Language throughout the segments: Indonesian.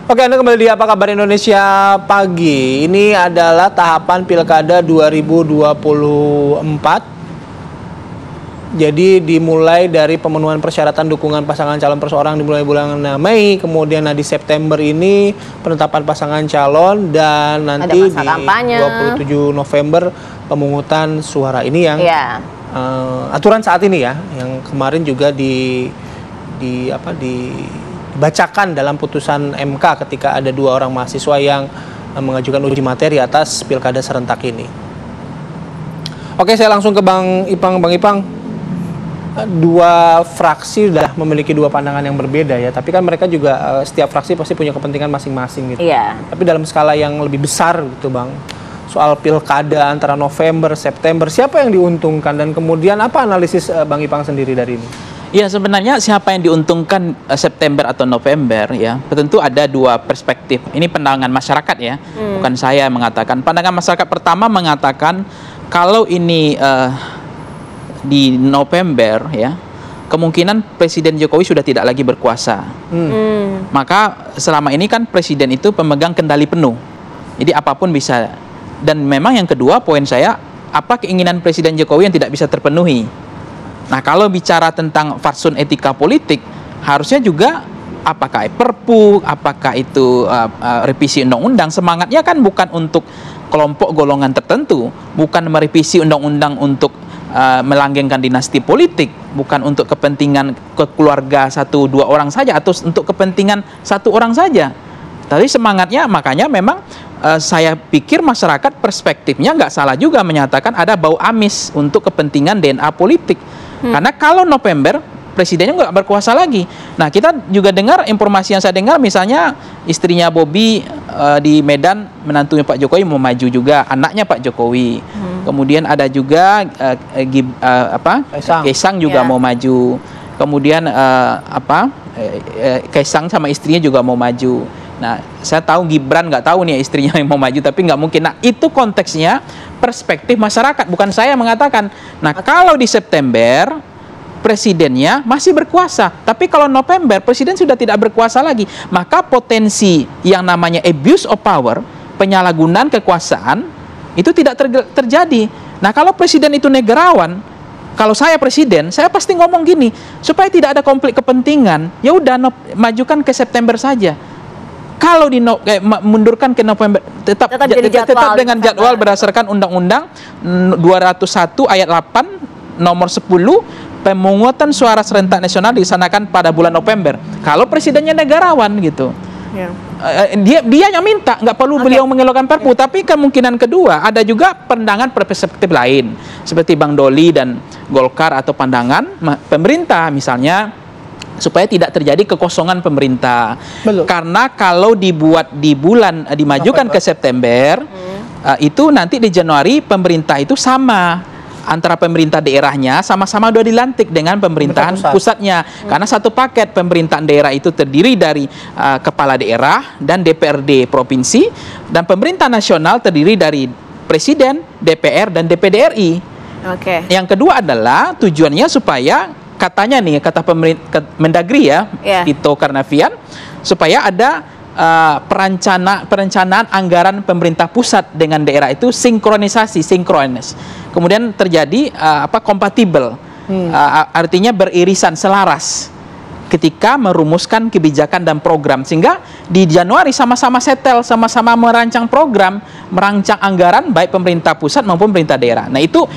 Oke, Anda kembali di Apa Kabar Indonesia Pagi. Ini adalah tahapan Pilkada 2024. Jadi dimulai dari pemenuhan persyaratan dukungan pasangan calon perseorangan dimulai bulan Mei, kemudian di September ini penetapan pasangan calon, dan nanti di 27 November pemungutan suara. Ini yang aturan saat ini ya, yang kemarin juga dibacakan dalam putusan MK ketika ada 2 orang mahasiswa yang mengajukan uji materi atas pilkada serentak ini. Oke, saya langsung ke Bang Ipang. Bang Ipang, 2 fraksi sudah memiliki 2 pandangan yang berbeda ya, tapi kan mereka juga setiap fraksi pasti punya kepentingan masing-masing gitu. Iya. Tapi dalam skala yang lebih besar gitu Bang, soal pilkada antara November, September, siapa yang diuntungkan, dan kemudian apa analisis Bang Ipang sendiri dari ini? Ya, sebenarnya siapa yang diuntungkan September atau November ya, tentu ada 2 perspektif. Ini pandangan masyarakat ya, bukan saya yang mengatakan. Pandangan masyarakat pertama mengatakan kalau ini di November ya, kemungkinan Presiden Jokowi sudah tidak lagi berkuasa. Maka selama ini kan Presiden itu pemegang kendali penuh. Jadi apapun bisa. Dan memang yang kedua poin saya, apa keinginan Presiden Jokowi yang tidak bisa terpenuhi? Nah, kalau bicara tentang fatsun etika politik, harusnya juga apakah Perpu, apakah itu revisi undang-undang, semangatnya kan bukan untuk kelompok golongan tertentu, bukan merevisi undang-undang untuk melanggengkan dinasti politik, bukan untuk kepentingan keluarga 1-2 orang saja atau untuk kepentingan 1 orang saja. Tapi semangatnya, makanya memang saya pikir masyarakat perspektifnya nggak salah juga menyatakan ada bau amis untuk kepentingan DNA politik. Karena kalau November presidennya nggak berkuasa lagi. Nah, kita juga dengar informasi yang saya dengar, misalnya istrinya Bobi di Medan, menantunya Pak Jokowi mau maju juga, anaknya Pak Jokowi. Kemudian ada juga Kaisang juga mau maju. Kemudian Kaisang sama istrinya juga mau maju. Nah, saya tahu Gibran nggak tahu nih istrinya yang mau maju, tapi nggak mungkin. Nah, itu konteksnya perspektif masyarakat, bukan saya mengatakan. Nah, kalau di September presidennya masih berkuasa, tapi kalau November presiden sudah tidak berkuasa lagi, maka potensi yang namanya abuse of power, penyalahgunaan kekuasaan, itu tidak terjadi. Nah, kalau presiden itu negarawan, kalau saya presiden, saya pasti ngomong gini, supaya tidak ada konflik kepentingan, ya udah majukan ke September saja. Kalau mundurkan ke November, tetap dengan jadwal berdasarkan Undang-Undang 201 ayat 8 nomor 10, pemungutan suara serentak nasional dilaksanakan pada bulan November. Kalau presidennya negarawan gitu. Dia yang minta, nggak perlu beliau mengeluarkan Perpu. Tapi kemungkinan kedua ada juga pandangan perspektif lain, seperti Bang Doli dan Golkar, atau pandangan pemerintah misalnya, supaya tidak terjadi kekosongan pemerintah. Karena kalau dimajukan ke September, itu nanti di Januari pemerintah itu sama, antara pemerintah daerahnya sama-sama udah dilantik dengan pemerintahan pusatnya. Karena satu paket pemerintahan daerah itu terdiri dari kepala daerah dan DPRD provinsi, dan pemerintah nasional terdiri dari presiden, DPR, dan DPD RI. Yang kedua adalah tujuannya supaya, katanya nih, kata Mendagri ya, Tito Karnavian, supaya ada perencanaan anggaran pemerintah pusat dengan daerah itu sinkronis. Kemudian terjadi kompatibel, artinya beririsan, selaras ketika merumuskan kebijakan dan program, sehingga di Januari sama-sama setel, sama-sama merancang program, merancang anggaran baik pemerintah pusat maupun pemerintah daerah. Nah, itu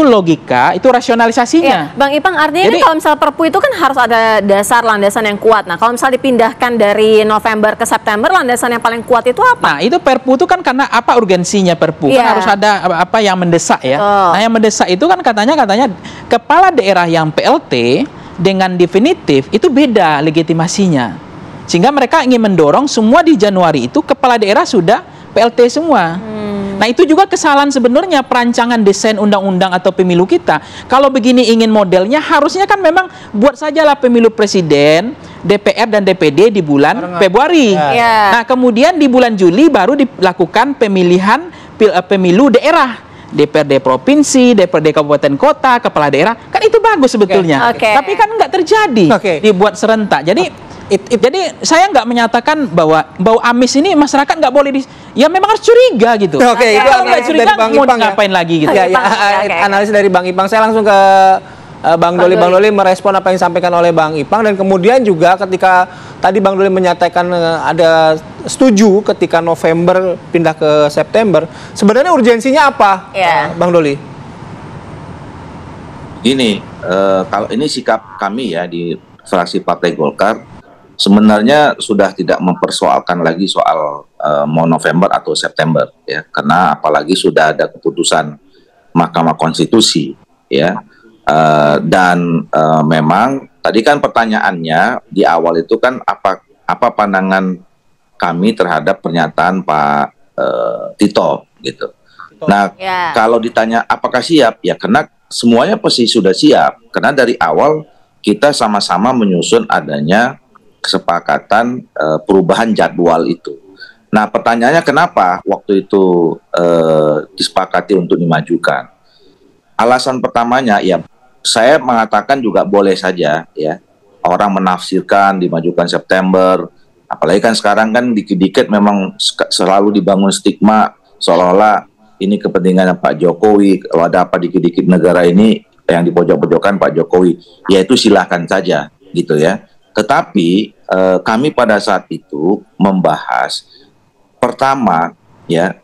logika, itu rasionalisasinya. Bang Ipang, artinya jadi, kalau misal Perpu itu kan harus ada dasar landasan yang kuat. Nah, kalau misal dipindahkan dari November ke September, landasan yang paling kuat itu apa? Nah, itu Perpu itu kan karena apa urgensinya Perpu? Kan harus ada apa yang mendesak ya. Nah, yang mendesak itu kan katanya kepala daerah yang PLT dengan definitif itu beda legitimasinya, sehingga mereka ingin mendorong semua di Januari itu kepala daerah sudah PLT semua. Nah, itu juga kesalahan sebenarnya perancangan desain undang-undang atau pemilu kita. Kalau begini ingin modelnya, harusnya kan memang buat sajalah pemilu presiden, DPR dan DPD di bulan Februari. Nah, kemudian di bulan Juli baru dilakukan pemilihan pemilu daerah. DPRD provinsi, DPRD kabupaten kota, kepala daerah, kan itu bagus sebetulnya. Tapi kan nggak terjadi dibuat serentak. Jadi Jadi saya nggak menyatakan bahwa bau amis ini masyarakat nggak boleh ya memang harus curiga gitu. Oke, itu kalau nggak analisis curiga dari Bang mau Ipang ya. ngapain lagi gitu. Ya, Oke. analisis dari Bang Ipang. Saya langsung ke Bang Doli. Bang Doli merespon apa yang disampaikan oleh Bang Ipang, dan kemudian juga ketika tadi Bang Doli menyatakan ada setuju ketika November pindah ke September. Sebenarnya urgensinya apa, Bang Doli? Gini, kalau ini sikap kami ya di fraksi Partai Golkar, sebenarnya sudah tidak mempersoalkan lagi soal mau November atau September ya, karena apalagi sudah ada keputusan Mahkamah Konstitusi ya. Dan memang tadi kan pertanyaannya di awal itu kan apa pandangan kami terhadap pernyataan Pak Tito gitu. Nah, kalau ditanya apakah siap, ya karena semuanya pasti sudah siap, karena dari awal kita sama-sama menyusun adanya kesepakatan perubahan jadwal itu. Nah, pertanyaannya kenapa waktu itu disepakati untuk dimajukan? Alasan pertamanya ya, saya mengatakan juga boleh saja ya orang menafsirkan dimajukan September, apalagi kan sekarang kan dikit-dikit memang selalu dibangun stigma seolah-olah ini kepentingannya Pak Jokowi, kalau ada apa dikit-dikit negara ini yang di pojok-pojokan Pak Jokowi, ya itu silahkan saja gitu ya. Tetapi kami pada saat itu membahas pertama ya,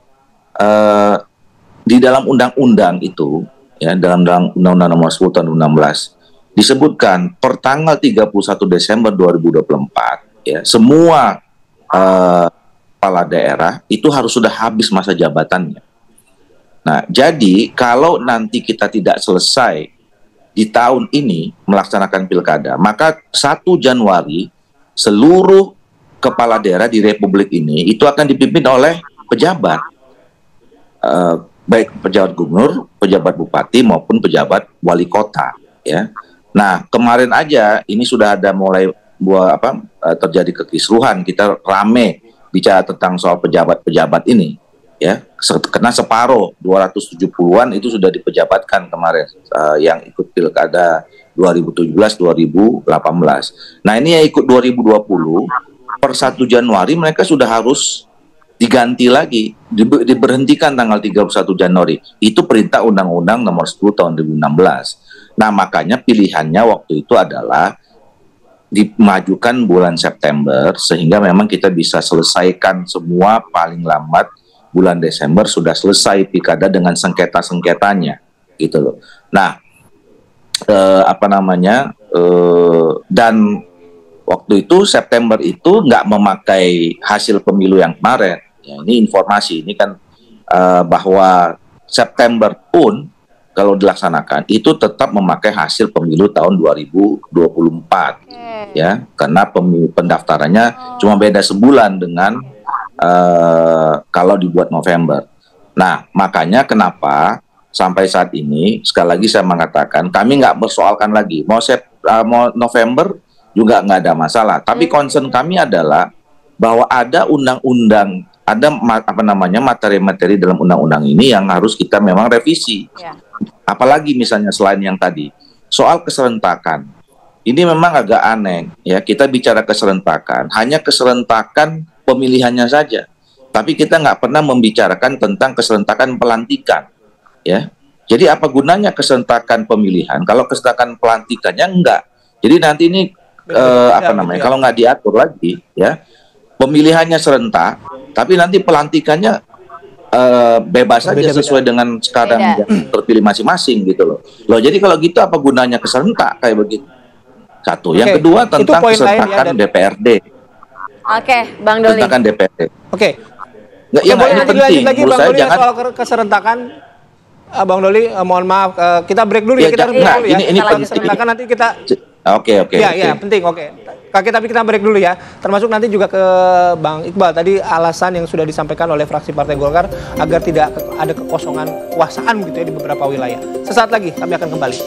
di dalam undang-undang itu ya, dalam Undang-Undang Nomor 10 Tahun 2016 disebutkan per tanggal 31 Desember 2024 ya, semua kepala daerah itu harus sudah habis masa jabatannya. Nah, jadi kalau nanti kita tidak selesai di tahun ini melaksanakan pilkada, maka 1 Januari seluruh kepala daerah di Republik ini itu akan dipimpin oleh pejabat, baik pejabat gubernur, pejabat bupati maupun pejabat wali kota. Ya, nah kemarin aja ini sudah ada mulai terjadi kekisruhan, kita rame bicara tentang soal pejabat-pejabat ini. Ya, kena separuh 270-an itu sudah dipejabatkan kemarin yang ikut pilkada 2017-2018. Nah, ini yang ikut 2020 per 1 Januari mereka sudah harus diganti lagi, diberhentikan tanggal 31 Januari. Itu perintah Undang-Undang Nomor 10 Tahun 2016. Nah, makanya pilihannya waktu itu adalah dimajukan bulan September sehingga memang kita bisa selesaikan semua paling lambat bulan Desember sudah selesai pilkada dengan sengketa-sengketanya gitu loh. Nah, dan waktu itu September itu nggak memakai hasil pemilu yang kemarin. Ya, ini informasi ini kan bahwa September pun kalau dilaksanakan itu tetap memakai hasil pemilu tahun 2024 ya, karena pendaftarannya cuma beda sebulan dengan kalau dibuat November. Nah, makanya kenapa sampai saat ini sekali lagi saya mengatakan kami nggak bersoalkan lagi mau November juga nggak ada masalah. Tapi concern kami adalah bahwa ada undang-undang, ada materi-materi dalam undang-undang ini yang harus kita memang revisi. Apalagi misalnya selain yang tadi soal keserentakan. Ini memang agak aneh ya, kita bicara keserentakan, hanya keserentakan pemilihannya saja. Tapi kita nggak pernah membicarakan tentang keserentakan pelantikan ya. Jadi apa gunanya keserentakan pemilihan kalau keserentakan pelantikannya enggak? Jadi nanti ini kalau nggak diatur lagi ya, pemilihannya serentak, tapi nanti pelantikannya bebas saja sesuai dengan sekarang yang terpilih masing-masing gitu loh. Jadi kalau gitu apa gunanya keserentak kayak begitu? Satu. Yang kedua tentang keserentakan DPRD. Oke, Bang Doli. Keserentakan DPRD. Oke. Ya, ini penting. Lagi Bang Doli soal keserentakan. Bang Doli, mohon maaf, kita break dulu ya. Kita harus break dulu ya. Ini keserentakan nanti kita. Oke. Ya, penting. Oke. Tapi kita break dulu ya. Termasuk nanti juga ke Bang Iqbal. Tadi alasan yang sudah disampaikan oleh fraksi Partai Golkar agar tidak ada kekosongan kekuasaan gitu ya di beberapa wilayah. Sesaat lagi kami akan kembali.